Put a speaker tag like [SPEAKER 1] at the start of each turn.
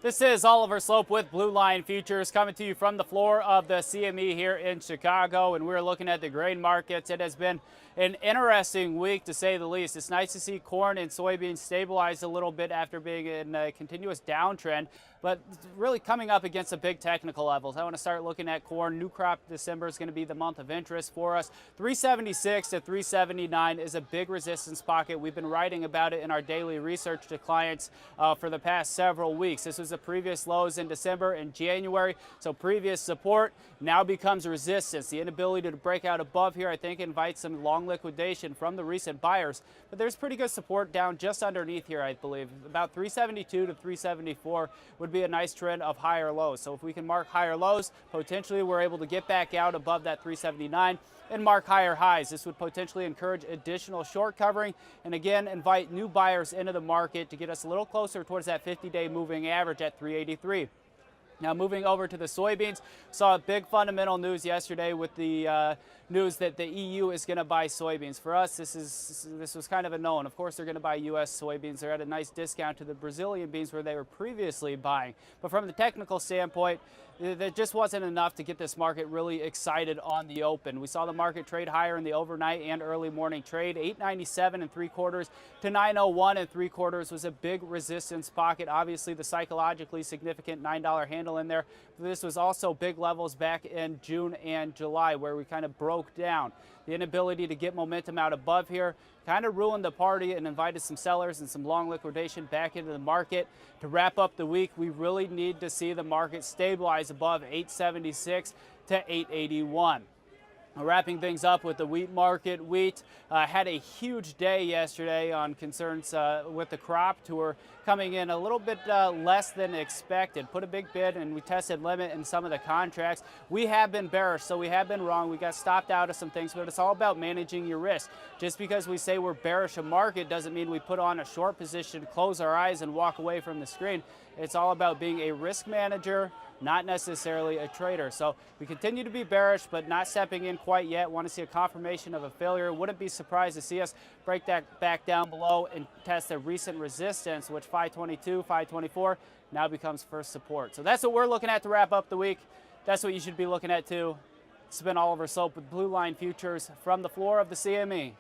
[SPEAKER 1] This is Oliver Slope with Blue Line Futures coming to you from the floor of the CME here in Chicago, and we're looking at the grain markets. It has been an interesting week to say the least. It's nice to see corn and soybeans stabilize a little bit after being in a continuous downtrend, but really coming up against the big technical levels. I want to start looking at corn. New crop December is going to be the month of interest for us. 376 to 379 is a big resistance pocket. We've been writing about it in our daily research to clients for the past several weeks. This was the previous lows in December and January, so previous support now becomes resistance. The inability to break out above here, I think, invites some long liquidation from the recent buyers, but there's pretty good support down just underneath here, I believe. About 372 to 374 would be a nice trend of higher lows. So if we can mark higher lows, potentially we're able to get back out above that 379 and mark higher highs. This would potentially encourage additional short covering and again invite new buyers into the market to get us a little closer towards that 50-day moving average at 383. Now moving over to the soybeans, saw a big fundamental news yesterday with the news that the EU is going to buy soybeans. For us, this was kind of a known. Of course, they're going to buy U.S. soybeans. They're at a nice discount to the Brazilian beans where they were previously buying. But from the technical standpoint, there just wasn't enough to get this market really excited on the open. We saw the market trade higher in the overnight and early morning trade. 897 3/4 to 901 3/4 was a big resistance pocket. Obviously, the psychologically significant $9 handle in there. This was also big levels back in June and July where we kind of broke down. The inability to get momentum out above here kind of ruined the party and invited some sellers and some long liquidation back into the market. To wrap up the week, we really need to see the market stabilize above 876 to 881. Wrapping things up with the wheat market. Wheat had a huge day yesterday on concerns with the crop tour coming in a little bit less than expected. Put a big bid and we tested limit in some of the contracts. We have been bearish, so we have been wrong. We got stopped out of some things, but it's all about managing your risk. Just because we say we're bearish a market doesn't mean we put on a short position, close our eyes, and walk away from the screen. It's all about being a risk manager, not necessarily a trader. So we continue to be bearish, but not stepping in quite yet. Want to see a confirmation of a failure. Wouldn't be surprised to see us break that back down below and test a recent resistance, which 522, 524 now becomes first support. So that's what we're looking at to wrap up the week. That's what you should be looking at too. It's been Oliver Slope with Blue Line Futures from the floor of the CME.